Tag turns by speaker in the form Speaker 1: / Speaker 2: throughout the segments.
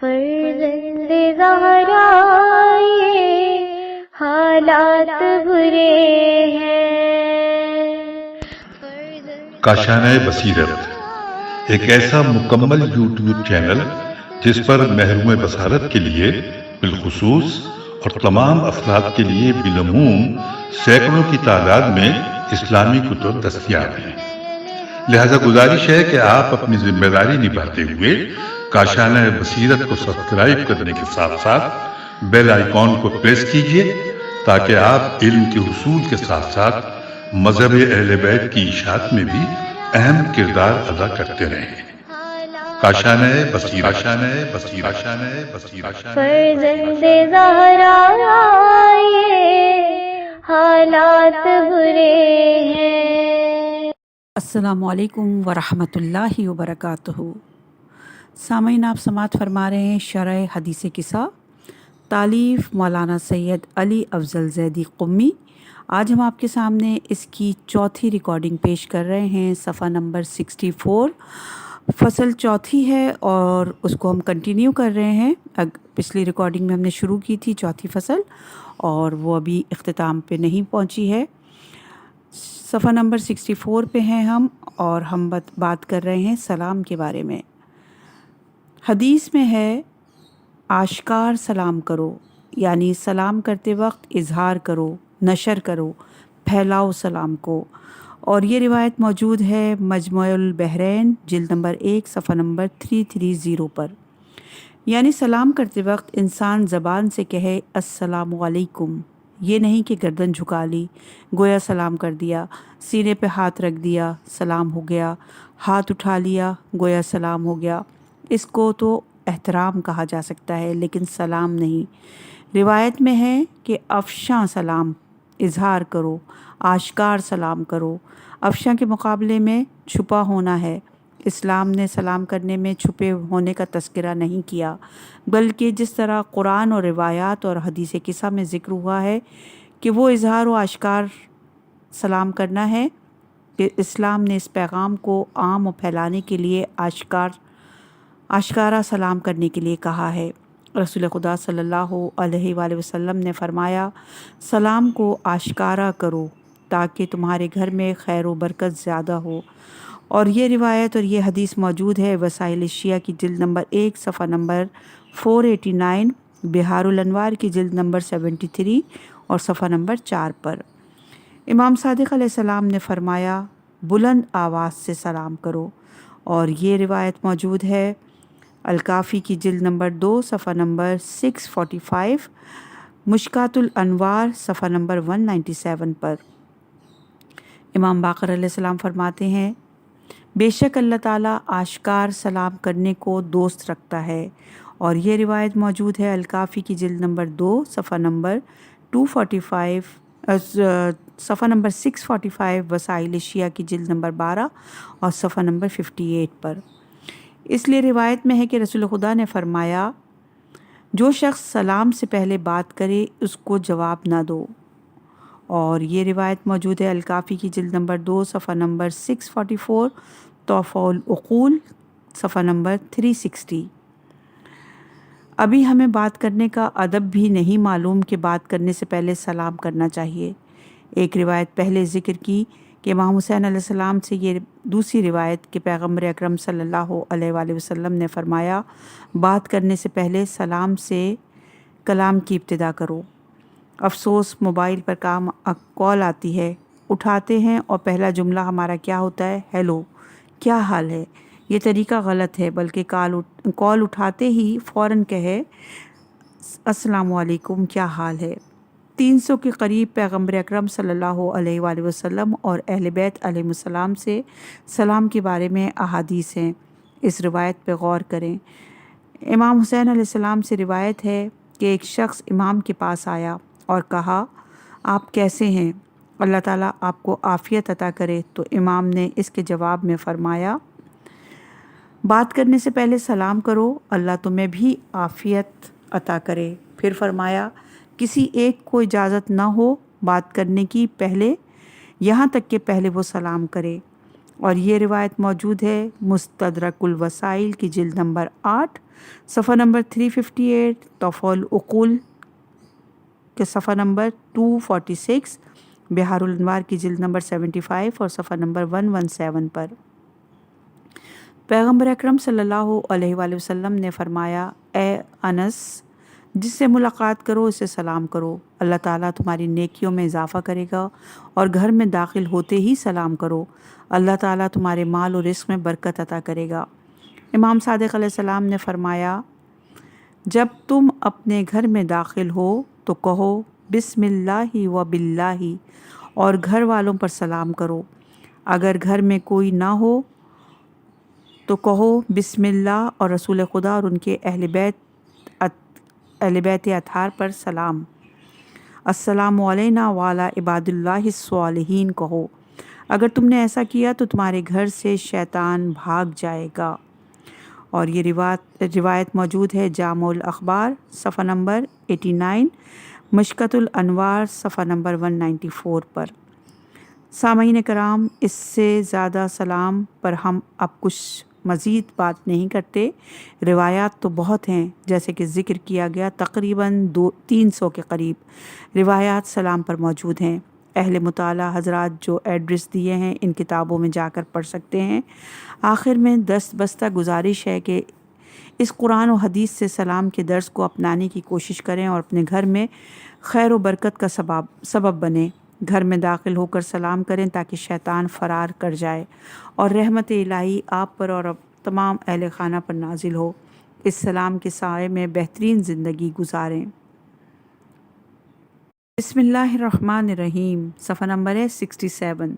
Speaker 1: فرزند زہرا یہ حالات برے ہیں۔
Speaker 2: کاشانۂ بصیرت ایک ایسا مکمل یوٹیوب چینل جس پر محروم بصارت کے لیے بالخصوص اور تمام افراد کے لیے بالعموم سینکڑوں کی تعداد میں اسلامی کتب دستیاب ہیں۔ لہذا گزارش ہے کہ آپ اپنی ذمہ داری نبھاتے ہوئے کاشانۂ بصیرت کو سبسکرائب کرنے کے ساتھ ساتھ بیل آئیکن کو پریس کیجیے تاکہ آپ علم کے حصول کے ساتھ ساتھ مذہب اہل بیت کی اشاعت میں بھی اہم کردار ادا کرتے رہیں۔ کاشانۂ بصیرت، کاشانۂ بصیرت، کاشانۂ بصیرت۔
Speaker 1: فرزند زہرا یہ حالات برے ہیں۔
Speaker 3: السلام علیکم ورحمۃ اللہ وبرکاتہ۔ سامعین، آپ سماعت فرما رہے ہیں شرح حدیث قصہ، تالیف مولانا سید علی افضل زیدی قمی۔ آج ہم آپ کے سامنے اس کی چوتھی ریکارڈنگ پیش کر رہے ہیں، صفحہ نمبر 64، فصل چوتھی ہے اور اس کو ہم کنٹینیو کر رہے ہیں۔ پچھلی ریکارڈنگ میں ہم نے شروع کی تھی چوتھی فصل اور وہ ابھی اختتام پہ نہیں پہنچی ہے۔ صفحہ نمبر 64 پہ ہیں ہم، اور ہم بات کر رہے ہیں سلام کے بارے میں۔ حدیث میں ہے آشکار سلام کرو، یعنی سلام کرتے وقت اظہار کرو، نشر کرو، پھیلاؤ سلام کو، اور یہ روایت موجود ہے مجموع البحرین جلد نمبر 1 صفحہ نمبر 330 پر۔ یعنی سلام کرتے وقت انسان زبان سے کہے السلام علیکم، یہ نہیں کہ گردن جھکا لی، گویا سلام کر دیا، سینے پہ ہاتھ رکھ دیا، سلام ہو گیا، ہاتھ اٹھا لیا، گویا سلام ہو گیا۔ اس کو تو احترام کہا جا سکتا ہے لیکن سلام نہیں۔ روایت میں ہے کہ افشاں سلام اظہار کرو، آشکار سلام کرو۔ افشاں کے مقابلے میں چھپا ہونا ہے۔ اسلام نے سلام کرنے میں چھپے ہونے کا تذکرہ نہیں کیا، بلکہ جس طرح قرآن اور روایات اور حدیث قصہ میں ذکر ہوا ہے کہ وہ اظہار و آشکار سلام کرنا ہے، کہ اسلام نے اس پیغام کو عام و پھیلانے کے لیے آشکارا سلام کرنے کے لیے کہا ہے۔ رسول خدا صلی اللہ علیہ وآلہ وسلم نے فرمایا، سلام کو آشکارا کرو تاکہ تمہارے گھر میں خیر و برکت زیادہ ہو۔ اور یہ روایت اور یہ حدیث موجود ہے وسائل شیعہ کی جلد نمبر 1 صفحہ نمبر 489، بہار الانوار کی جلد نمبر 73 اور صفحہ نمبر 4 پر۔ امام صادق علیہ السلام نے فرمایا، بلند آواز سے سلام کرو، اور یہ روایت موجود ہے الکافی کی جلد نمبر 2 صفحہ نمبر 645، مشکات الانوار صفحہ نمبر 197 پر۔ امام باقر علیہ السلام فرماتے ہیں، بے شک اللہ تعالیٰ آشکار سلام کرنے کو دوست رکھتا ہے، اور یہ روایت موجود ہے الکافی کی جلد نمبر 2 صفحہ نمبر 245، صفحہ نمبر 645، وسائل شیعہ کی جلد نمبر 12 اور صفحہ نمبر 58 پر۔ اس لیے روایت میں ہے کہ رسول خدا نے فرمایا، جو شخص سلام سے پہلے بات کرے اس کو جواب نہ دو، اور یہ روایت موجود ہے الکافی کی جلد نمبر 2 صفحہ نمبر 644، تحفہ العقول صفحہ نمبر 360۔ ابھی ہمیں بات کرنے کا ادب بھی نہیں معلوم کہ بات کرنے سے پہلے سلام کرنا چاہیے۔ ایک روایت پہلے ذکر کی کہ امام حسین علیہ السلام سے یہ دوسری روایت کہ پیغمبر اکرم صلی اللہ علیہ وآلہ وسلم نے فرمایا، بات کرنے سے پہلے سلام سے کلام کی ابتدا کرو۔ افسوس موبائل پر کال آتی ہے، اٹھاتے ہیں اور پہلا جملہ ہمارا کیا ہوتا ہے؟ ہیلو، کیا حال ہے؟ یہ طریقہ غلط ہے، بلکہ کال اٹھاتے ہی فوراً کہے السلام علیکم، کیا حال ہے؟ 300 کے قریب پیغمبر اکرم صلی اللہ علیہ وآلہ وسلم اور اہل بیت علیہ السلام سے سلام کے بارے میں احادیث ہیں، اس روایت پہ غور کریں۔ امام حسین علیہ السلام سے روایت ہے کہ ایک شخص امام کے پاس آیا اور کہا، آپ کیسے ہیں؟ اللہ تعالیٰ آپ کو عافیت عطا کرے۔ تو امام نے اس کے جواب میں فرمایا، بات کرنے سے پہلے سلام کرو، اللہ تمہیں بھی عافیت عطا کرے۔ پھر فرمایا، کسی ایک کو اجازت نہ ہو بات کرنے کی پہلے، یہاں تک کہ پہلے وہ سلام کرے۔ اور یہ روایت موجود ہے مستدرک الوسائل کی جلد نمبر 8 صفحہ نمبر 358 توفیق العقول کے صفحہ نمبر 246، بہار الانوار کی جلد نمبر 75 اور صفحہ نمبر 117 پر۔ پیغمبر اکرم صلی اللہ علیہ وآلہ وسلم نے فرمایا، اے انس، جس سے ملاقات کرو اسے سلام کرو، اللہ تعالیٰ تمہاری نیکیوں میں اضافہ کرے گا، اور گھر میں داخل ہوتے ہی سلام کرو، اللہ تعالیٰ تمہارے مال اور رزق میں برکت عطا کرے گا۔ امام صادق علیہ السلام نے فرمایا، جب تم اپنے گھر میں داخل ہو تو کہو بسم اللہ و باللہ اور گھر والوں پر سلام کرو، اگر گھر میں کوئی نہ ہو تو کہو بسم اللہ اور رسول خدا اور ان کے اہل بیت اطہار پر سلام، السلام علینا وعلی عباد اللہ الصالحین کہو۔ اگر تم نے ایسا کیا تو تمہارے گھر سے شیطان بھاگ جائے گا۔ اور یہ روایت موجود ہے جامع الاخبار صفحہ نمبر 89، مشکۃ الانوار صفحہ نمبر 194 پر۔ سامعین کرام، اس سے زیادہ سلام پر ہم اب کچھ مزید بات نہیں کرتے۔ روایات تو بہت ہیں، جیسے کہ ذکر کیا گیا تقریباً 300 کے قریب روایات سلام پر موجود ہیں۔ اہل مطالعہ حضرات جو ایڈریس دیے ہیں ان کتابوں میں جا کر پڑھ سکتے ہیں۔ آخر میں دست بستہ گزارش ہے کہ اس قرآن و حدیث سے سلام کے درس کو اپنانے کی کوشش کریں اور اپنے گھر میں خیر و برکت کا سبب بنیں۔ گھر میں داخل ہو کر سلام کریں تاکہ شیطان فرار کر جائے اور رحمت الہی آپ پر اور تمام اہل خانہ پر نازل ہو۔ اس سلام کے سائے میں بہترین زندگی گزاریں۔ بسم اللہ الرحمن الرحیم، صفحہ نمبر ہے 67۔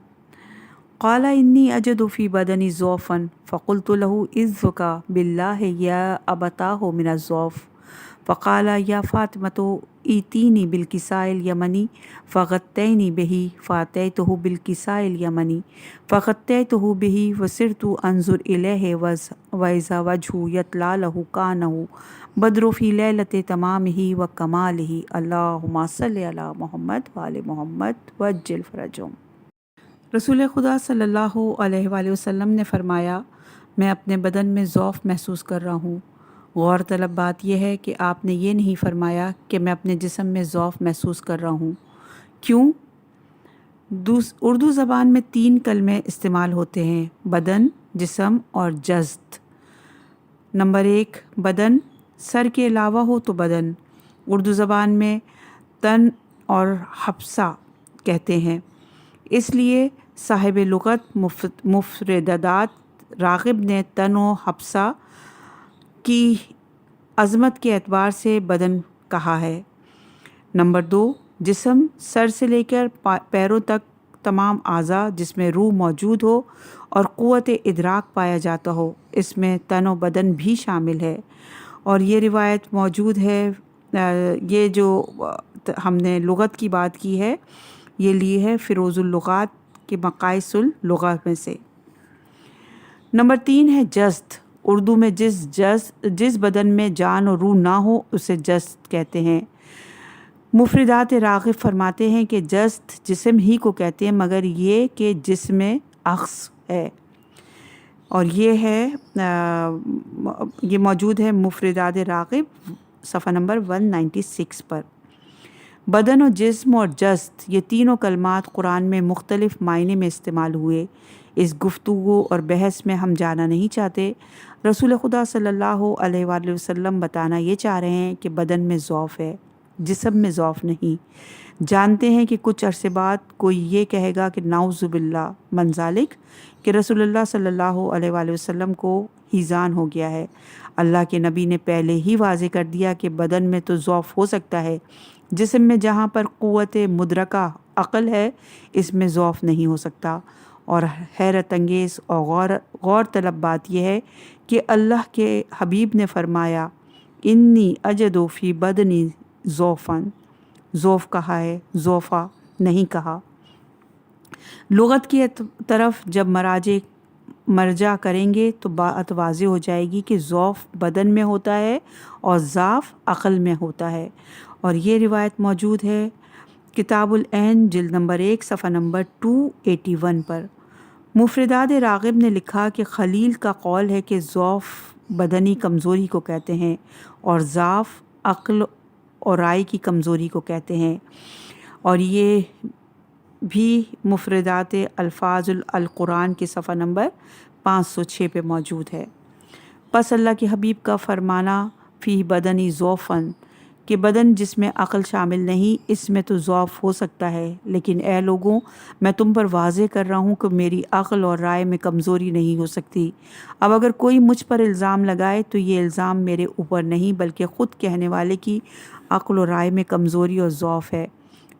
Speaker 3: قال انی اجد فی بدنی ضعفا فقلت له اذک باللہ یا ابتاہ من الضعف فقال یا فاطمۃ ایتینی بالکساء الیمنی فغطینی بہ فاتیتہ بالکساء الیمنی فغطیتہ بہ وصرت انظر الیہ واذا وجہ یطلع له کانہ بدر فی لیلۃ تمامہ وکمالہ اللہم صل علی محمد وآل محمد وعجل فرجہم۔ رسول خدا صلی اللہ علیہ وآلہ وسلم نے فرمایا، میں اپنے بدن میں ضعف محسوس کر رہا ہوں۔ غور طلب بات یہ ہے کہ آپ نے یہ نہیں فرمایا کہ میں اپنے جسم میں ضعف محسوس کر رہا ہوں۔ کیوں؟ اردو زبان میں 3 کلمے استعمال ہوتے ہیں، بدن، جسم اور جسد۔ نمبر 1، بدن، سر کے علاوہ ہو تو بدن۔ اردو زبان میں تن اور حبسہ کہتے ہیں، اس لیے صاحب لغت مفردات راغب نے تن و حبسہ کی عظمت کے اعتبار سے بدن کہا ہے۔ نمبر 2، جسم، سر سے لے کر پیروں تک تمام اعضاء جس میں روح موجود ہو اور قوت ادراک پایا جاتا ہو، اس میں تن و بدن بھی شامل ہے۔ اور یہ روایت موجود ہے، یہ جو ہم نے لغت کی بات کی ہے یہ لی ہے فیروز اللغات کے مقائص اللغہ میں سے۔ نمبر 3 ہے جسد۔ اردو میں جس بدن میں جان اور روح نہ ہو اسے جسد کہتے ہیں۔ مفردات راغب فرماتے ہیں کہ جسد جسم ہی کو کہتے ہیں مگر یہ کہ جسم میں عکس ہے، اور یہ موجود ہے مفردات راغب صفحہ نمبر 196 پر۔ بدن و جسم اور جسد، یہ تینوں کلمات قرآن میں مختلف معنی میں استعمال ہوئے۔ اس گفتگو اور بحث میں ہم جانا نہیں چاہتے۔ رسول خدا صلی اللہ علیہ وآلہ وسلم بتانا یہ چاہ رہے ہیں کہ بدن میں ضعف ہے، جسم میں ضعف نہیں۔ جانتے ہیں کہ کچھ عرصے بعد کوئی یہ کہے گا کہ نعوذ باللہ من ذالک، کہ رسول اللہ صلی اللہ علیہ وآلہ وسلم کو ہیزان ہو گیا ہے۔ اللہ کے نبی نے پہلے ہی واضح کر دیا کہ بدن میں تو ضعف ہو سکتا ہے، جسم میں جہاں پر قوت مدرکہ عقل ہے اس میں ضعف نہیں ہو سکتا۔ اور حیرت انگیز اور غور طلب بات یہ ہے کہ اللہ کے حبیب نے فرمایا انی اجد فی بدنی ضعفا، ضعف کہا ہے، ضعفا نہیں کہا۔ لغت کی طرف جب مرجع کریں گے تو بات واضح ہو جائے گی کہ ضعف بدن میں ہوتا ہے اور ضعف عقل میں ہوتا ہے۔ اور یہ روایت موجود ہے کتاب العین جلد نمبر 1 صفحہ نمبر 281 پر۔ مفردات راغب نے لکھا کہ خلیل کا قول ہے کہ ضعف بدنی کمزوری کو کہتے ہیں اور ضعف عقل اور رائے کی کمزوری کو کہتے ہیں، اور یہ بھی مفردات الفاظ القرآن کے صفحہ نمبر 506 پہ موجود ہے۔ پس اللہ کے حبیب کا فرمانا فی بدنی ضعفن کہ بدن جس میں عقل شامل نہیں، اس میں تو ضعف ہو سکتا ہے، لیکن اے لوگوں میں تم پر واضح کر رہا ہوں کہ میری عقل اور رائے میں کمزوری نہیں ہو سکتی۔ اب اگر کوئی مجھ پر الزام لگائے تو یہ الزام میرے اوپر نہیں بلکہ خود کہنے والے کی عقل اور رائے میں کمزوری اور ضعف ہے۔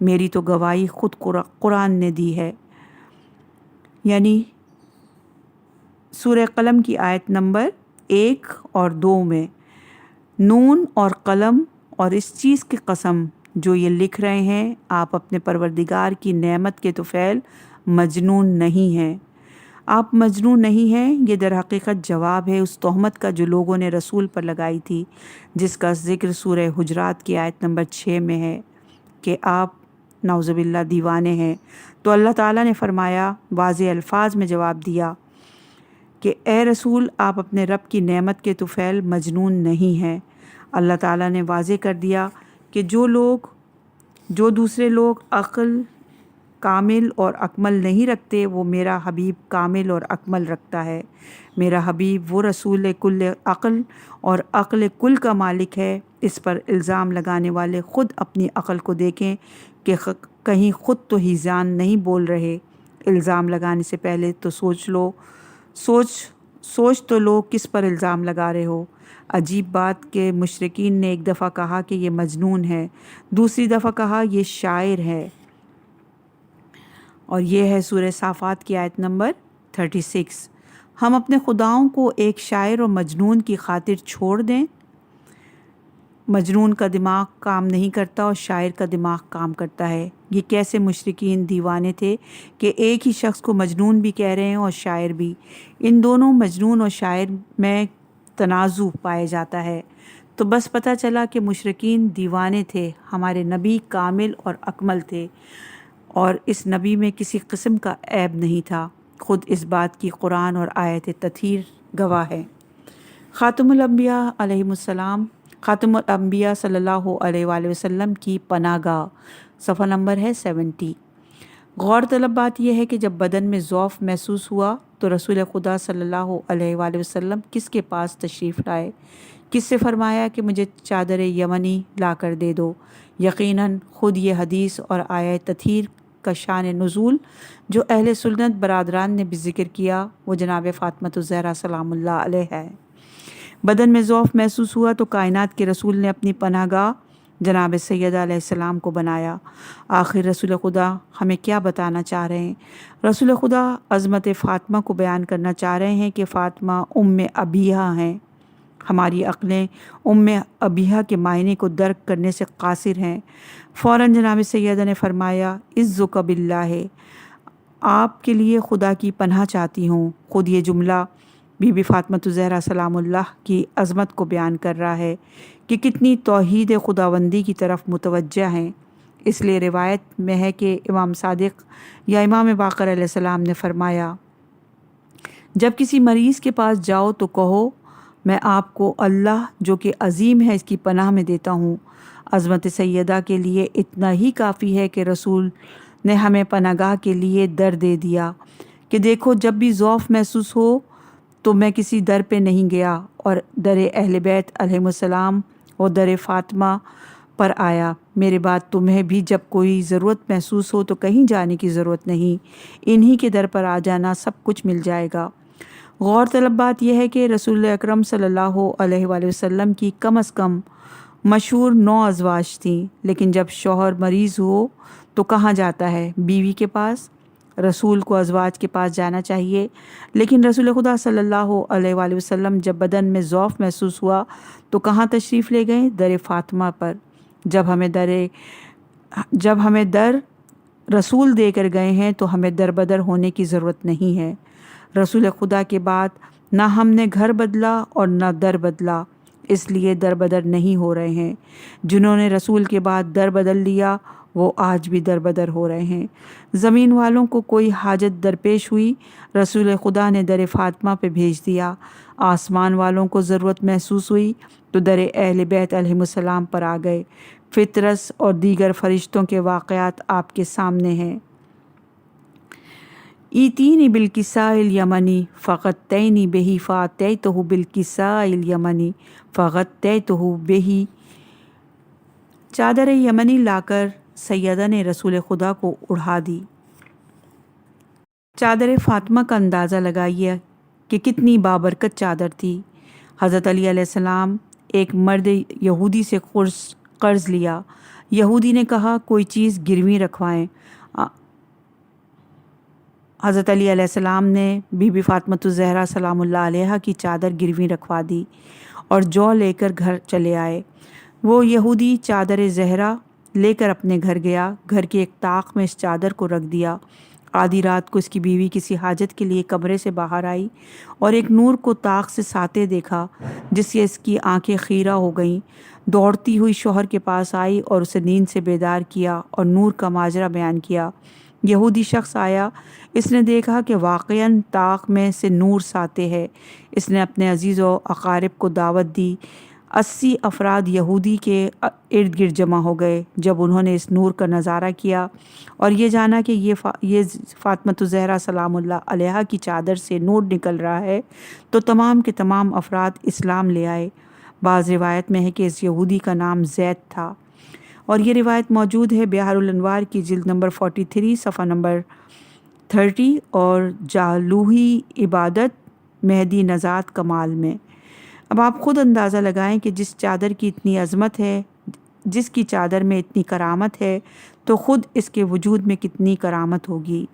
Speaker 3: میری تو گواہی خود قرآن نے دی ہے۔ یعنی سورہ قلم کی آیت نمبر 1 اور 2 میں نون اور قلم اور اس چیز کی قسم جو یہ لکھ رہے ہیں، آپ اپنے پروردگار کی نعمت کے طفیل مجنون نہیں ہیں۔ آپ مجنون نہیں ہیں، یہ در حقیقت جواب ہے اس تہمت کا جو لوگوں نے رسول پر لگائی تھی، جس کا ذکر سورہ حجرات کی آیت نمبر 6 میں ہے کہ آپ نعوذ باللہ دیوانے ہیں۔ تو اللہ تعالیٰ نے فرمایا، واضح الفاظ میں جواب دیا کہ اے رسول آپ اپنے رب کی نعمت کے طفیل مجنون نہیں ہیں۔ اللہ تعالیٰ نے واضح کر دیا کہ جو دوسرے لوگ عقل کامل اور اکمل نہیں رکھتے، وہ میرا حبیب کامل اور اکمل رکھتا ہے۔ میرا حبیب وہ رسول کل عقل اور عقل کل کا مالک ہے۔ اس پر الزام لگانے والے خود اپنی عقل کو دیکھیں کہ کہیں خود تو ہیزان نہیں بول رہے۔ الزام لگانے سے پہلے تو سوچ تو لو کس پر الزام لگا رہے ہو۔ عجیب بات کہ مشرکین نے ایک دفعہ کہا کہ یہ مجنون ہے، دوسری دفعہ کہا یہ شاعر ہے، اور یہ ہے سورہ صافات کی آیت نمبر 36۔ ہم اپنے خداؤں کو ایک شاعر اور مجنون کی خاطر چھوڑ دیں؟ مجنون کا دماغ کام نہیں کرتا اور شاعر کا دماغ کام کرتا ہے۔ یہ کیسے مشرکین دیوانے تھے کہ ایک ہی شخص کو مجنون بھی کہہ رہے ہیں اور شاعر بھی۔ ان دونوں مجنون اور شاعر میں تنازع پایا جاتا ہے۔ تو بس پتہ چلا کہ مشرکین دیوانے تھے، ہمارے نبی کامل اور اکمل تھے اور اس نبی میں کسی قسم کا عیب نہیں تھا۔ خود اس بات کی قرآن اور آیت تطہیر گواہ ہے۔ خاتم الانبیاء علیہ السلام، خاتم الانبیاء صلی اللہ علیہ وآلہ وسلم کی پناہ گاہ، صفحہ نمبر ہے 70۔ غور طلب بات یہ ہے کہ جب بدن میں ضعف محسوس ہوا تو رسول خدا صلی اللہ علیہ وآلہ وسلم کس کے پاس تشریف لائے؟ کس سے فرمایا کہ مجھے چادر یمنی لا کر دے دو؟ یقیناً خود یہ حدیث اور آیت تطہیر کا شان نزول جو اہل سنت برادران نے بھی ذکر کیا، وہ جناب فاطمۃ الزہرا سلام اللہ علیہ ہے۔ بدن میں ضعف محسوس ہوا تو کائنات کے رسول نے اپنی پناہ گاہ جناب سیدہ علیہ السلام کو بنایا۔ آخر رسول خدا ہمیں کیا بتانا چاہ رہے ہیں؟ رسول خدا عظمت فاطمہ کو بیان کرنا چاہ رہے ہیں کہ فاطمہ ام ابیہا ہیں۔ ہماری عقلیں ام ابیہا کے معنی کو درک کرنے سے قاصر ہیں۔ فوراً جناب سیدہ نے فرمایا، عزک باللہ، آپ کے لیے خدا کی پناہ چاہتی ہوں۔ خود یہ جملہ بی بی فاطمۃ الزہرا سلام اللہ کی عظمت کو بیان کر رہا ہے کہ کتنی توحید خداوندی کی طرف متوجہ ہیں۔ اس لیے روایت میں ہے کہ امام صادق یا امام باقر علیہ السلام نے فرمایا، جب کسی مریض کے پاس جاؤ تو کہو میں آپ کو اللہ جو کہ عظیم ہے اس کی پناہ میں دیتا ہوں۔ عظمت سیدہ کے لیے اتنا ہی کافی ہے کہ رسول نے ہمیں پناہ گاہ کے لیے در دے دیا کہ دیکھو جب بھی ضعف محسوس ہو تو میں کسی در پہ نہیں گیا اور در اہل بیت علیہ السلام اور در فاطمہ پر آیا۔ میرے بعد تمہیں بھی جب کوئی ضرورت محسوس ہو تو کہیں جانے کی ضرورت نہیں، انہی کے در پر آ جانا، سب کچھ مل جائے گا۔ غور طلب بات یہ ہے کہ رسول اکرم صلی اللہ علیہ وآلہ وسلم کی کم از کم مشہور 9 ازواج تھیں، لیکن جب شوہر مریض ہو تو کہاں جاتا ہے؟ بیوی کے پاس۔ رسول کو ازواج کے پاس جانا چاہیے، لیکن رسول خدا صلی اللہ علیہ وآلہ وسلم جب بدن میں ضعف محسوس ہوا تو کہاں تشریف لے گئے؟ در فاطمہ پر۔ جب ہمیں در رسول دے کر گئے ہیں تو ہمیں در بدر ہونے کی ضرورت نہیں ہے۔ رسول خدا کے بعد نہ ہم نے گھر بدلا اور نہ در بدلا، اس لیے در بدر نہیں ہو رہے ہیں۔ جنہوں نے رسول کے بعد در بدل لیا وہ آج بھی در بدر ہو رہے ہیں۔ زمین والوں کو کوئی حاجت درپیش ہوئی، رسول خدا نے در فاطمہ پہ بھیج دیا۔ آسمان والوں کو ضرورت محسوس ہوئی تو در اہل بیت علیہم السلام پر آ گئے۔ فطرس اور دیگر فرشتوں کے واقعات آپ کے سامنے ہیں۔ ایتینی بالکساء الیمنی فغطینی بہ فاتیتہ بالکساء الیمنی فغطیتہ بہ۔ چادر یمنی لا کر سیدہ نے رسول خدا کو اڑھا دی۔ چادر فاطمہ کا اندازہ لگائیے کہ کتنی بابرکت چادر تھی۔ حضرت علی علیہ السلام ایک مرد یہودی سے قرض لیا۔ یہودی نے کہا کوئی چیز گروی رکھوائیں۔ حضرت علی علیہ السلام نے بی بی فاطمہ الزہرا سلام اللہ علیہا کی چادر گروی رکھوا دی اور جو لے کر گھر چلے آئے۔ وہ یہودی چادر زہرا لے کر اپنے گھر گیا۔ گھر کی ایک طاق میں اس چادر کو رکھ دیا۔ آدھی رات کو اس کی بیوی کسی حاجت کے لیے کمرے سے باہر آئی اور ایک نور کو طاق سے ساتے دیکھا جس سے اس کی آنکھیں خیرہ ہو گئیں۔ دوڑتی ہوئی شوہر کے پاس آئی اور اسے نیند سے بیدار کیا اور نور کا ماجرا بیان کیا۔ یہودی شخص آیا، اس نے دیکھا کہ واقعاً طاق میں سے نور ساتے ہے۔ اس نے اپنے عزیز و اقارب کو دعوت دی۔ 80 افراد یہودی کے ارد گرد جمع ہو گئے۔ جب انہوں نے اس نور کا نظارہ کیا اور یہ جانا کہ یہ فاطمہ الزہرا سلام اللہ علیہا کی چادر سے نور نکل رہا ہے تو تمام کے تمام افراد اسلام لے آئے۔ بعض روایت میں ہے کہ اس یہودی کا نام زید تھا، اور یہ روایت موجود ہے بحار الانوار کی جلد نمبر 43 صفحہ نمبر 30 اور جالوہی عبادت مہدی نژاد کمال میں۔ اب آپ خود اندازہ لگائیں کہ جس چادر کی اتنی عظمت ہے، جس کی چادر میں اتنی کرامت ہے، تو خود اس کے وجود میں کتنی کرامت ہوگی۔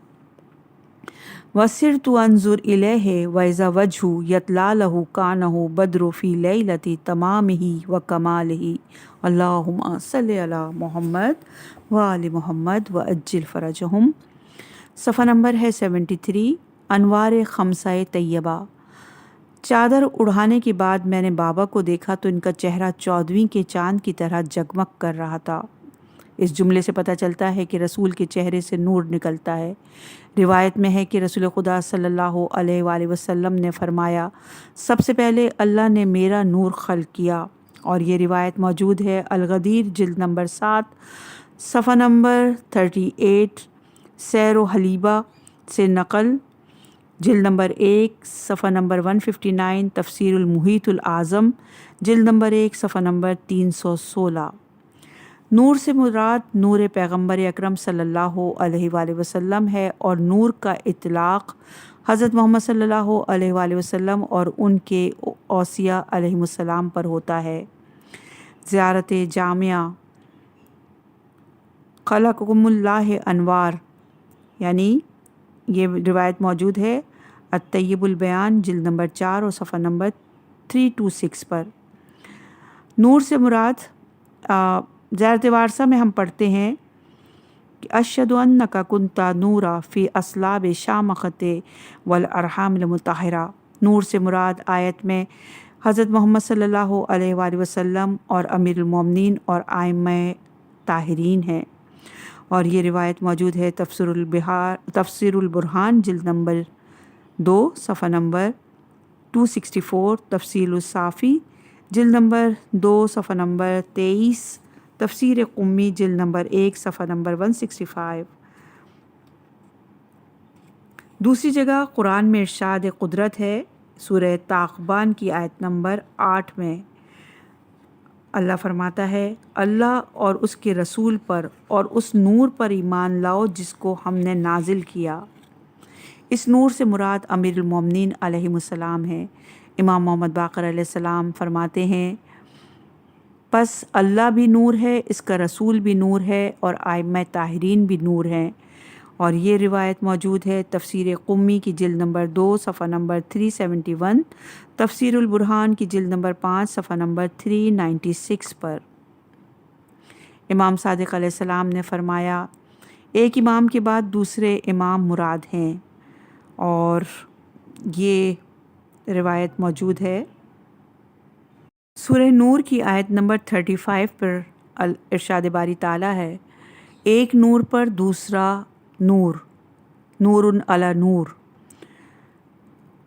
Speaker 3: وَصِرْتُ أَنْظُرُ إِلَيْهِ وَإِذَا وَجْهُ يَتْلَى لَهُ كَأَنَّهُ البَّدْرُ فِي لَيْلَةِ تَمَامِهِ وَكَمَالِهِ اللهم صل علی محمد وآل محمد وعجل فرجهم۔ صفحہ نمبر ہے 73، انوار خمسہ طیبہ۔ چادر اڑھانے کے بعد میں نے بابا کو دیکھا تو ان کا چہرہ 14ویں کے چاند کی طرح جگمگ کر رہا تھا۔ اس جملے سے پتہ چلتا ہے کہ رسول کے چہرے سے نور نکلتا ہے۔ روایت میں ہے کہ رسول خدا صلی اللہ علیہ وآلہ وسلم نے فرمایا، سب سے پہلے اللہ نے میرا نور خلق کیا، اور یہ روایت موجود ہے الغدیر جلد نمبر 7 صفحہ نمبر 38، سیر و حلیبہ سے نقل جلد نمبر 1 صفحہ نمبر 159، تفسیر المحیط الاعظم جلد نمبر 1 صفحہ نمبر 316۔ نور سے مراد نور پیغمبر اکرم صلی اللہ علیہ وآلہ وسلم ہے، اور نور کا اطلاق حضرت محمد صلی اللہ علیہ وآلہ وسلم اور ان کے اوصیاء علیہم السلام پر ہوتا ہے۔ زیارت جامعہ خلقکم اللہ انوار، یعنی یہ روایت موجود ہے الطیب البیان جلد نمبر 4 اور صفحہ نمبر 326 پر۔ نور سے مراد زیارت وارثہ میں ہم پڑھتے ہیں کہ اشہد انک کنت نورا فی اصلاب شامخۃ والارحام المطہرہ۔ نور سے مراد آیت میں حضرت محمد صلی اللہ علیہ وآلہ وسلم اور امیر المومنین اور ائمہ طاہرین ہیں، اور یہ روایت موجود ہے تفسیر البرہان جلد نمبر 2 صفحہ نمبر 264، تفصیل الصافی جلد نمبر 2 صفحہ نمبر 23، تفسیر قمی جلد نمبر 1 صفحہ نمبر 165۔ دوسری جگہ قرآن میں ارشاد قدرت ہے، سورہ تاقبان کی آیت نمبر 8 میں اللہ فرماتا ہے، اللہ اور اس کے رسول پر اور اس نور پر ایمان لاؤ جس کو ہم نے نازل کیا۔ اس نور سے مراد امیر المومنین علیہم السلام ہے۔ امام محمد باقر علیہ السلام فرماتے ہیں، پس اللہ بھی نور ہے، اس کا رسول بھی نور ہے، اور ائمہ طاہرین بھی نور ہیں، اور یہ روایت موجود ہے تفسیر قمی کی جلد نمبر 2 صفحہ نمبر 371، تفسیر البرہان کی جلد نمبر 5 صفحہ نمبر 396 پر۔ امام صادق علیہ السلام نے فرمایا، ایک امام کے بعد دوسرے امام مراد ہیں، اور یہ روایت موجود ہے سورہ نور کی آیت نمبر 35 پر ارشاد باری تعالیٰ ہے، ایک نور پر دوسرا نور، نور علی نور۔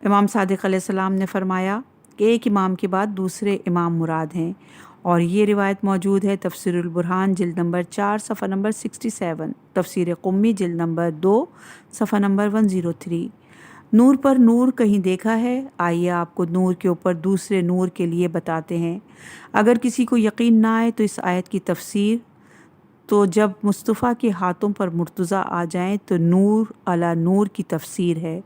Speaker 3: امام صادق علیہ السلام نے فرمایا کہ ایک امام کے بعد دوسرے امام مراد ہیں، اور یہ روایت موجود ہے تفسیر البرہان جلد نمبر 4 صفحہ نمبر 67، تفسیر قمی جلد نمبر 2 صفحہ نمبر 103۔ نور پر نور کہیں دیکھا ہے؟ آئیے آپ کو نور کے اوپر دوسرے نور کے لیے بتاتے ہیں۔ اگر کسی کو یقین نہ آئے تو اس آیت کی تفسیر تو جب مصطفیٰ کے ہاتھوں پر مرتضیٰ آ جائیں تو نور علی نور کی تفسیر ہے۔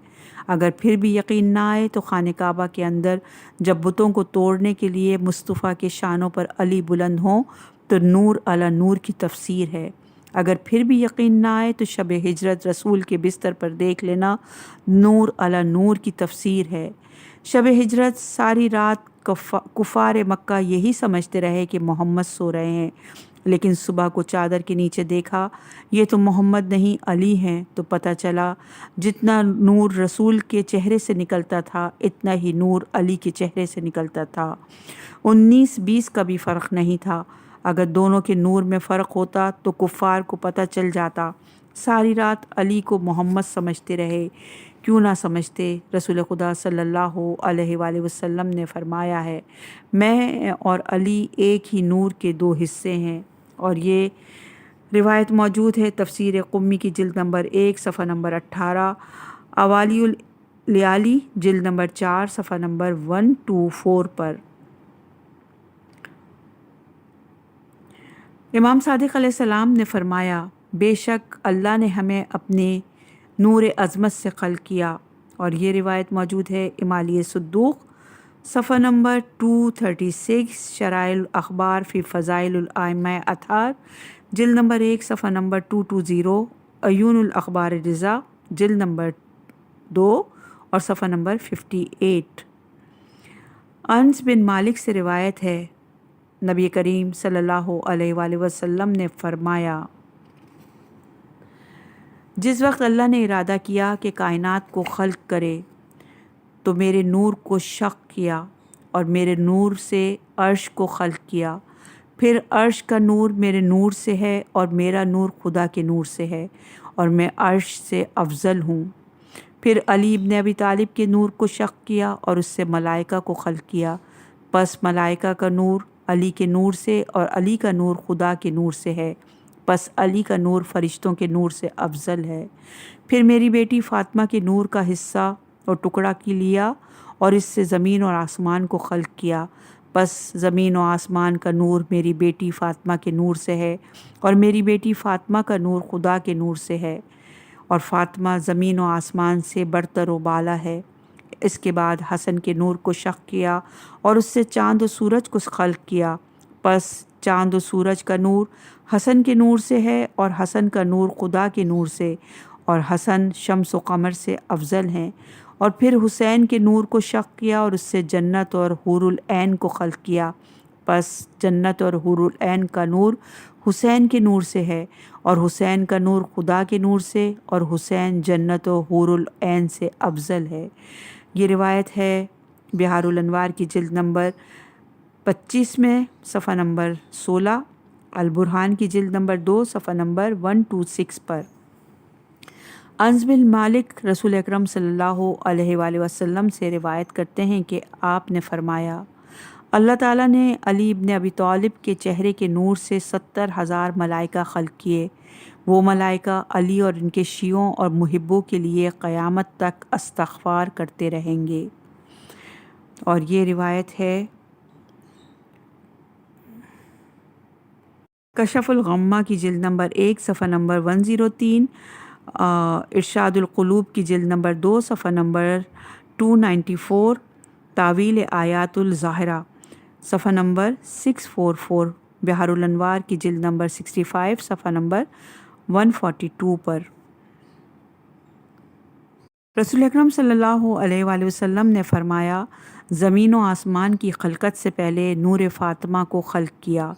Speaker 3: اگر پھر بھی یقین نہ آئے تو خانہ کعبہ کے اندر جب بتوں کو توڑنے کے لیے مصطفیٰ کے شانوں پر علی بلند ہوں تو نور علی نور کی تفسیر ہے۔ اگر پھر بھی یقین نہ آئے تو شب ہجرت رسول کے بستر پر دیکھ لینا، نور علی نور کی تفسیر ہے۔ شب ہجرت ساری رات کفار مکہ یہی سمجھتے رہے کہ محمد سو رہے ہیں، لیکن صبح کو چادر کے نیچے دیکھا یہ تو محمد نہیں علی ہیں، تو پتہ چلا جتنا نور رسول کے چہرے سے نکلتا تھا اتنا ہی نور علی کے چہرے سے نکلتا تھا۔ 19-20 کا بھی فرق نہیں تھا۔ اگر دونوں کے نور میں فرق ہوتا تو کفار کو پتہ چل جاتا۔ ساری رات علی کو محمد سمجھتے رہے، کیوں نہ سمجھتے؟ رسول خدا صلی اللہ علیہ وآلہ وسلم نے فرمایا ہے، میں اور علی ایک ہی نور کے دو حصے ہیں، اور یہ روایت موجود ہے تفسیر قمی کی جلد نمبر 1 صفحہ نمبر 18، اوالی الیالی جلد نمبر 4 صفحہ نمبر 124 پر۔ امام صادق علیہ السلام نے فرمایا، بے شک اللہ نے ہمیں اپنے نور عظمت سے خلق کیا، اور یہ روایت موجود ہے امالی صدوق صفحہ نمبر 236، شرائع الاخبار فی فضائل الائمہ اطہار جلد نمبر 1 صفحہ نمبر 220، عیون الاخبار رضا جلد نمبر 2 اور صفحہ نمبر 58۔ انس بن مالک سے روایت ہے، نبی کریم صلی اللہ علیہ وآلہ وسلم نے فرمایا، جس وقت اللہ نے ارادہ کیا کہ کائنات کو خلق کرے تو میرے نور کو شق کیا اور میرے نور سے عرش کو خلق کیا، پھر عرش کا نور میرے نور سے ہے اور میرا نور خدا کے نور سے ہے، اور میں عرش سے افضل ہوں۔ پھر علی ابن ابی طالب کے نور کو شق کیا اور اس سے ملائکہ کو خلق کیا، پس ملائکہ کا نور علی کے نور سے اور علی کا نور خدا کے نور سے ہے، پس علی کا نور فرشتوں کے نور سے افضل ہے۔ پھر میری بیٹی فاطمہ کے نور کا حصہ اور ٹکڑا کی لیا اور اس سے زمین اور آسمان کو خلق کیا، پس زمین و آسمان کا نور میری بیٹی فاطمہ کے نور سے ہے اور میری بیٹی فاطمہ کا نور خدا کے نور سے ہے، اور فاطمہ زمین و آسمان سے برتر و بالا ہے۔ اس کے بعد حسن کے نور کو شق کیا اور اس سے چاند و سورج کو خلق کیا، پس چاند و سورج کا نور حسن کے نور سے ہے اور حسن کا نور خدا کے نور سے، اور حسن شمس و قمر سے افضل ہیں۔ اور پھر حسین کے نور کو شق کیا اور اس سے جنت اور حور العین کو خلق کیا، پس جنت اور حور العین کا نور حسین کے نور سے ہے اور حسین کا نور خدا کے نور سے، اور حسین جنت و حور العین سے افضل ہے۔ یہ روایت ہے بہار الانوار کی جلد نمبر 25 میں صفحہ نمبر 16، البرہان کی جلد نمبر 2 صفحہ نمبر 126 پر۔ انس بن مالک رسول اکرم صلی اللہ علیہ وآلہ وسلم سے روایت کرتے ہیں کہ آپ نے فرمایا، اللہ تعالیٰ نے علی ابن ابی طالب کے چہرے کے نور سے 70,000 ملائکہ خلق کیے، وہ ملائکہ علی اور ان کے شیعوں اور محبوں کے لیے قیامت تک استغفار کرتے رہیں گے۔ اور یہ روایت ہے کشف الغمہ کی جلد نمبر 1 صفحہ نمبر 103، ارشاد القلوب کی جلد نمبر 2 صفحہ نمبر 294، تاویل آیات الظاہرہ صفحہ نمبر 644، بہار الانوار کی جلد نمبر 65 صفحہ نمبر 142 پر۔ رسول اکرم صلی اللہ علیہ وآلہ وسلم نے فرمایا، زمین و آسمان کی خلقت سے پہلے نور فاطمہ کو خلق کیا،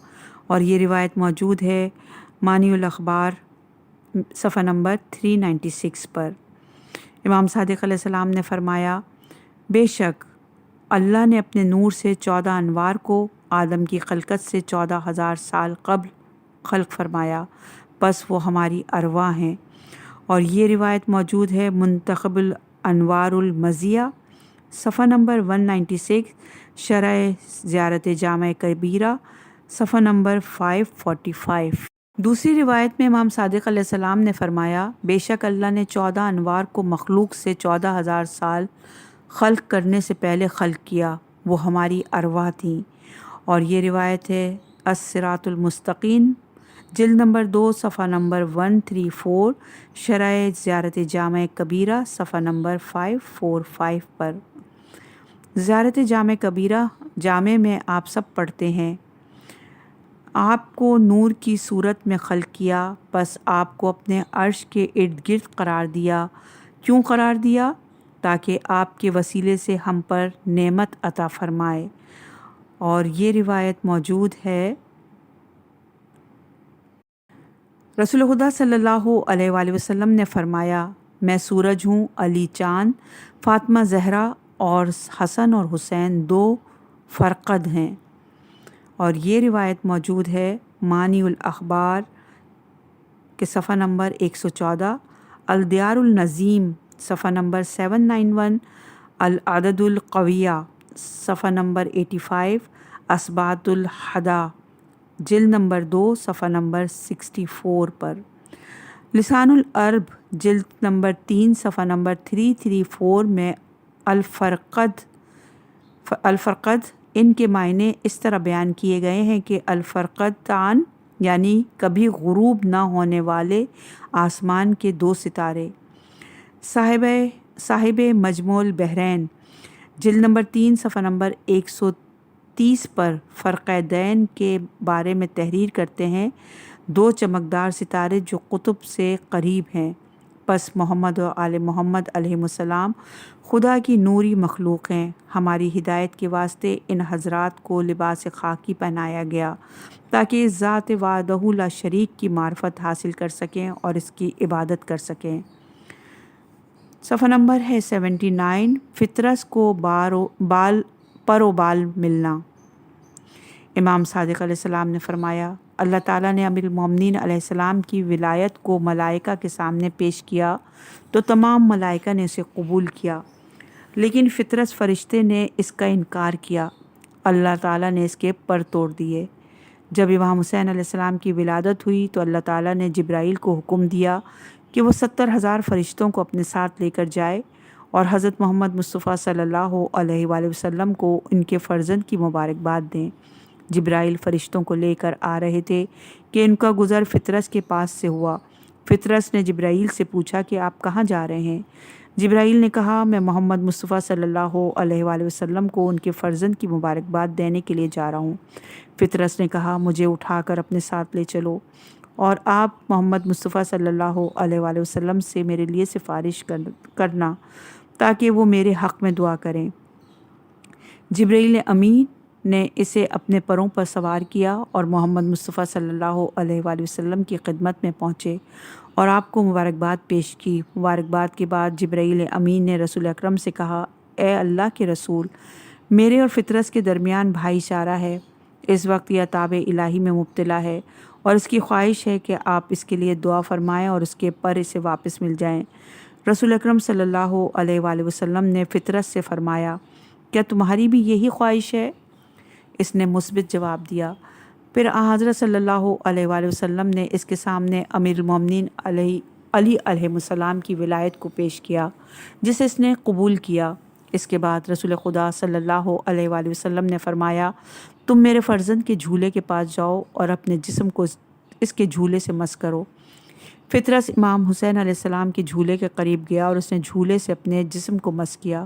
Speaker 3: اور یہ روایت موجود ہے مانی الاخبار صفحہ نمبر 396 پر۔ امام صادق علیہ السلام نے فرمایا، بے شک اللہ نے اپنے نور سے 14 انوار کو آدم کی خلقت سے 14,000 سال قبل خلق فرمایا، پس وہ ہماری ارواح ہیں۔ اور یہ روایت موجود ہے منتخب الانوار المزیہ صفحہ نمبر 196، شرح زیارت جامع کبیرہ صفحہ نمبر 545۔ دوسری روایت میں امام صادق علیہ السلام نے فرمایا، بے شک اللہ نے 14 انوار کو مخلوق سے 14,000 سال خلق کرنے سے پہلے خلق کیا، وہ ہماری ارواح تھیں۔ اور یہ روایت ہے الصراط المستقیم، جلد نمبر 2 صفحہ نمبر 134، شرح زیارت جامع کبیرہ صفحہ نمبر 545 پر۔ زیارت جامع کبیرہ جامع میں آپ سب پڑھتے ہیں، آپ کو نور کی صورت میں خلق کیا، بس آپ کو اپنے عرش کے ارد گرد قرار دیا۔ کیوں قرار دیا؟ تاکہ آپ کے وسیلے سے ہم پر نعمت عطا فرمائے۔ اور یہ روایت موجود ہے رسول خدا صلی اللہ علیہ وآلہ وسلم نے فرمایا، میں سورج ہوں، علی چاند، فاطمہ زہرا اور حسن اور حسین 2 فرقد ہیں۔ اور یہ روایت موجود ہے مانی الاخبار کے صفحہ نمبر 114، الدیار النظیم صفحہ نمبر 791، العدد القویہ صفحہ نمبر 85، اسبات الحدا جلد نمبر 2 صفحہ نمبر 64 پر۔ لسان العرب جلد نمبر 3 صفحہ نمبر 334 میں الفرقد ان کے معنی اس طرح بیان کیے گئے ہیں کہ الفرقدان یعنی کبھی غروب نہ ہونے والے آسمان کے 2 ستارے۔ صاحب مجموع البحرین جلد نمبر 3 صفحہ نمبر 130 پر فرقدین کے بارے میں تحریر کرتے ہیں، 2 چمکدار ستارے جو قطب سے قریب ہیں۔ پس محمد و آل محمد علیہم السلام خدا کی نوری مخلوق ہیں۔ ہماری ہدایت کے واسطے ان حضرات کو لباس خاکی پہنایا گیا تاکہ اس ذات وحدہ لا شریک کی معرفت حاصل کر سکیں اور اس کی عبادت کر سکیں۔ صفحہ نمبر ہے 79، فطرت کو پر و بال ملنا۔ امام صادق علیہ السلام نے فرمایا، اللہ تعالیٰ نے امیر المومنین علیہ السلام کی ولایت کو ملائکہ کے سامنے پیش کیا تو تمام ملائکہ نے اسے قبول کیا، لیکن فطرت فرشتے نے اس کا انکار کیا۔ اللہ تعالیٰ نے اس کے پر توڑ دیے۔ جب امام حسین علیہ السلام کی ولادت ہوئی تو اللہ تعالیٰ نے جبرائیل کو حکم دیا کہ وہ 70,000 فرشتوں کو اپنے ساتھ لے کر جائے اور حضرت محمد مصطفیٰ صلی اللہ علیہ وآلہ وسلم کو ان کے فرزند کی مبارکباد دیں۔ جبرائیل فرشتوں کو لے کر آ رہے تھے کہ ان کا گزر فطرس کے پاس سے ہوا۔ فطرس نے جبرائیل سے پوچھا کہ آپ کہاں جا رہے ہیں؟ جبرائیل نے کہا، میں محمد مصطفیٰ صلی اللہ علیہ وآلہ وسلم کو ان کے فرزند کی مبارکباد دینے کے لیے جا رہا ہوں۔ فطرس نے کہا، مجھے اٹھا کر اپنے ساتھ لے چلو اور آپ محمد مصطفیٰ صلی اللہ علیہ وآلہ وسلم سے میرے لیے سفارش کرنا تاکہ وہ میرے حق میں دعا کریں۔ جبرائیل امین نے اسے اپنے پروں پر سوار کیا اور محمد مصطفیٰ صلی اللہ علیہ وآلہ وسلم کی خدمت میں پہنچے اور آپ کو مبارکباد پیش کی۔ مبارکباد کے بعد جبرائیل امین نے رسول اکرم سے کہا، اے اللہ کے رسول، میرے اور فطرس کے درمیان بھائی چارہ ہے۔ اس وقت یہ عطاب الہی میں مبتلا ہے اور اس کی خواہش ہے کہ آپ اس کے لیے دعا فرمائیں اور اس کے پر اسے واپس مل جائیں۔ رسول اکرم صلی اللہ علیہ وآلہ وسلم نے فطرس سے فرمایا، کیا تمہاری بھی یہی خواہش ہے؟ اس نے مثبت جواب دیا۔ پھر حضرت صلی اللہ علیہ وآلہ وسلم نے اس کے سامنے امیر المومنین علی علیہ السلام کی ولایت کو پیش کیا، جسے اس نے قبول کیا۔ اس کے بعد رسول خدا صلی اللہ علیہ وآلہ وسلم نے فرمایا، تم میرے فرزند کے جھولے کے پاس جاؤ اور اپنے جسم کو اس کے جھولے سے مس کرو۔ فطرس امام حسین علیہ السلام کے جھولے کے قریب گیا اور اس نے جھولے سے اپنے جسم کو مس کیا۔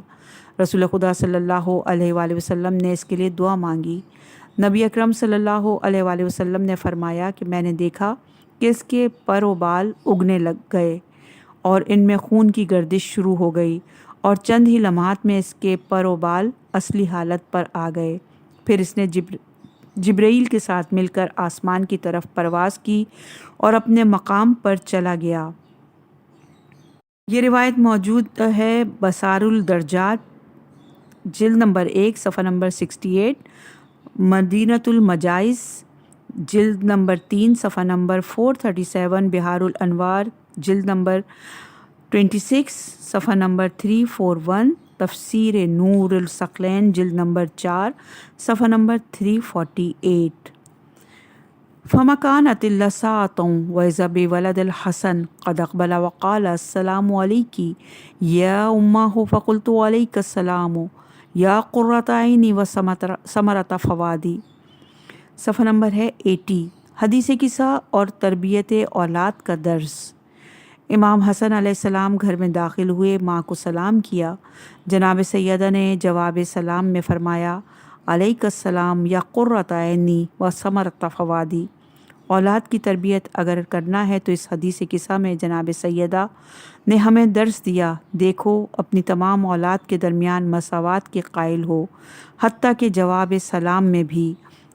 Speaker 3: رسول خدا صلی اللہ علیہ وآلہ وسلم نے اس کے لیے دعا مانگی۔ نبی اکرم صلی اللہ علیہ وآلہ وسلم نے فرمایا کہ میں نے دیکھا کہ اس کے پر و بال اگنے لگ گئے اور ان میں خون کی گردش شروع ہو گئی اور چند ہی لمحات میں اس کے پر و بال اصلی حالت پر آ گئے۔ پھر اس نے جبرائیل کے ساتھ مل کر آسمان کی طرف پرواز کی اور اپنے مقام پر چلا گیا۔ یہ روایت موجود ہے بسار الدرجات جلد نمبر 1 صفحہ نمبر 68، مدینۃ المجائز جلد نمبر 3 صفحہ نمبر 437، بہار الانوار جلد نمبر 26 صفحہ نمبر 341، تفسیر نور الثقلین جلد نمبر 4 صفحہ نمبر 348۔ فمکانت اللساۃ وإذا بولد الحسن قد اقبل وقال السلام علیکی یا امہ فقلت علیک السلام یا قرۃ عینی وثمرۃ فوادی۔ صفحہ نمبر ہے 80۔ حدیث قصہ اور تربیت اولاد کا درس۔ امام حسن علیہ السلام گھر میں داخل ہوئے، ماں کو سلام کیا۔ جناب سیدہ نے جواب سلام میں فرمایا علیک السلام یا قرۃ عینی و ثمرۃ فوادی۔ اولاد کی تربیت اگر کرنا ہے تو اس حدیث قصہ میں جناب سیدہ نے ہمیں درس دیا، دیکھو اپنی تمام اولاد کے درمیان مساوات کے قائل ہو، حتیٰ کہ جواب سلام میں بھی۔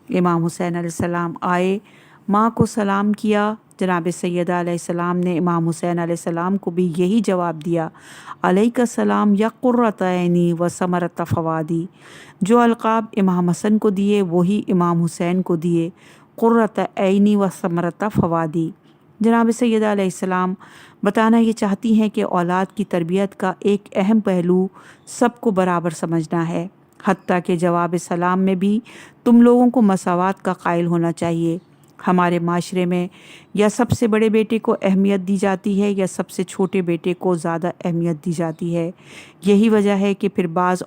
Speaker 3: امام حسین علیہ السلام آئے، ماں کو سلام کیا۔ جناب سیدہ علیہ السلام نے امام حسین علیہ السلام کو بھی یہی جواب دیا علیک السلام یا قرۃ عینی و ثمرۃ فوادی۔ جو القاب امام حسن کو دیے وہی امام حسین کو دیے، قرۃ عینی و ثمرۃ فوادی۔ جناب سیدہ علیہ السلام بتانا یہ چاہتی ہیں کہ اولاد کی تربیت کا ایک اہم پہلو سب کو برابر سمجھنا ہے، حتیٰ کہ جواب سلام میں بھی تم لوگوں کو مساوات کا قائل ہونا چاہیے۔ ہمارے معاشرے میں یا سب سے بڑے بیٹے کو اہمیت دی جاتی ہے یا سب سے چھوٹے بیٹے کو زیادہ اہمیت دی جاتی ہے۔ یہی وجہ ہے کہ پھر بعض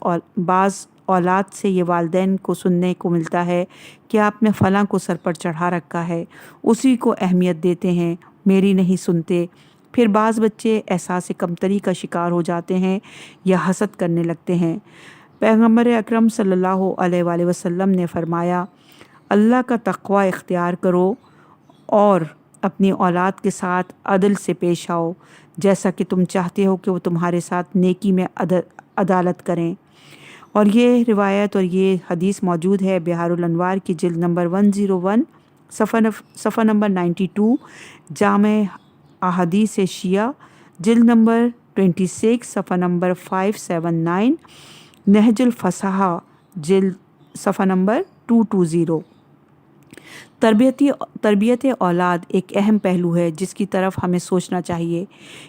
Speaker 3: اولاد سے یہ والدین کو سننے کو ملتا ہے کہ آپ نے فلاں کو سر پر چڑھا رکھا ہے، اسی کو اہمیت دیتے ہیں، میری نہیں سنتے۔ پھر بعض بچے احساس کمتری کا شکار ہو جاتے ہیں یا حسد کرنے لگتے ہیں۔ پیغمبر اکرم صلی اللہ علیہ وآلہ وسلم نے فرمایا اللہ کا تقوی اختیار کرو اور اپنی اولاد کے ساتھ عدل سے پیش آؤ، جیسا کہ تم چاہتے ہو کہ وہ تمہارے ساتھ نیکی میں عدالت کریں۔ اور یہ روایت اور یہ حدیث موجود ہے بہار الانوار کی جلد نمبر 101 صفحہ نمبر 92، جامع احادیث شیعہ جلد نمبر 26 صفحہ نمبر 579، نہج الفصاحہ جلد صفحہ نمبر 220۔ تربیت اولاد ایک اہم پہلو ہے جس کی طرف ہمیں سوچنا چاہیے،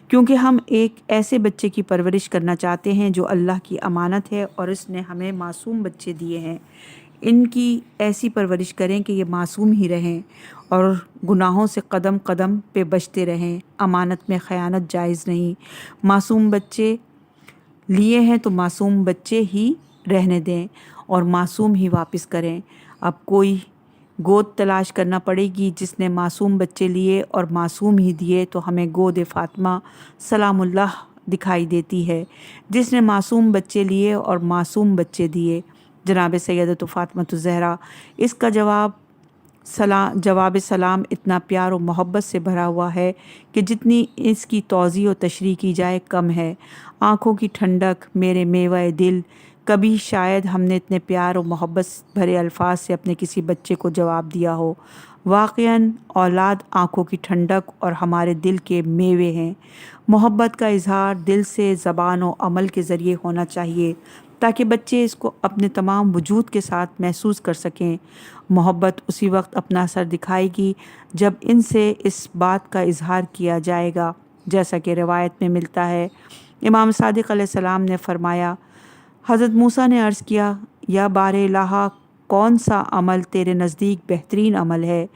Speaker 3: کیونکہ ہم ایک ایسے بچے کی پرورش کرنا چاہتے ہیں جو اللہ کی امانت ہے اور اس نے ہمیں معصوم بچے دیے ہیں۔ ان کی ایسی پرورش کریں کہ یہ معصوم ہی رہیں اور گناہوں سے قدم قدم پہ بچتے رہیں۔ امانت میں خیانت جائز نہیں۔ معصوم بچے لیے ہیں تو معصوم بچے ہی رہنے دیں اور معصوم ہی واپس کریں۔ اب کوئی گود تلاش کرنا پڑے گی جس نے معصوم بچے لیے اور معصوم ہی دیے تو ہمیں گود فاطمہ سلام اللہ دکھائی دیتی ہے، جس نے معصوم بچے لیے اور معصوم بچے دیے۔ جناب سیدۃ فاطمہ الزہرا، اس کا جواب سلام اتنا پیار و محبت سے بھرا ہوا ہے کہ جتنی اس کی توضیح و تشریح کی جائے کم ہے۔ آنکھوں کی ٹھنڈک، میرے میوہ دل، کبھی شاید ہم نے اتنے پیار و محبت بھرے الفاظ سے اپنے کسی بچے کو جواب دیا ہو۔ واقعاً اولاد آنکھوں کی ٹھنڈک اور ہمارے دل کے میوے ہیں۔ محبت کا اظہار دل سے، زبان و عمل کے ذریعے ہونا چاہیے تاکہ بچے اس کو اپنے تمام وجود کے ساتھ محسوس کر سکیں۔ محبت اسی وقت اپنا اثر دکھائے گی جب ان سے اس بات کا اظہار کیا جائے گا، جیسا کہ روایت میں ملتا ہے۔ امام صادق علیہ السلام نے فرمایا، حضرت موسیٰ نے عرض کیا یا بار الہ کون سا عمل تیرے نزدیک بہترین عمل ہے؟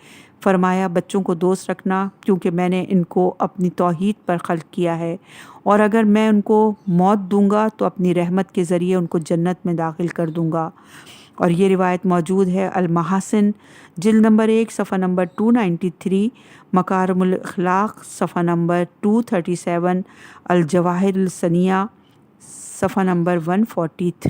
Speaker 3: فرمایا بچوں کو دوست رکھنا، کیونکہ میں نے ان کو اپنی توحید پر خلق کیا ہے، اور اگر میں ان کو موت دوں گا تو اپنی رحمت کے ذریعے ان کو جنت میں داخل کر دوں گا۔ اور یہ روایت موجود ہے المحاسن جلد نمبر 1 صفحہ نمبر 293، مکارم الاخلاق صفحہ نمبر 237، الجواہر السنیہ صفحہ نمبر 143۔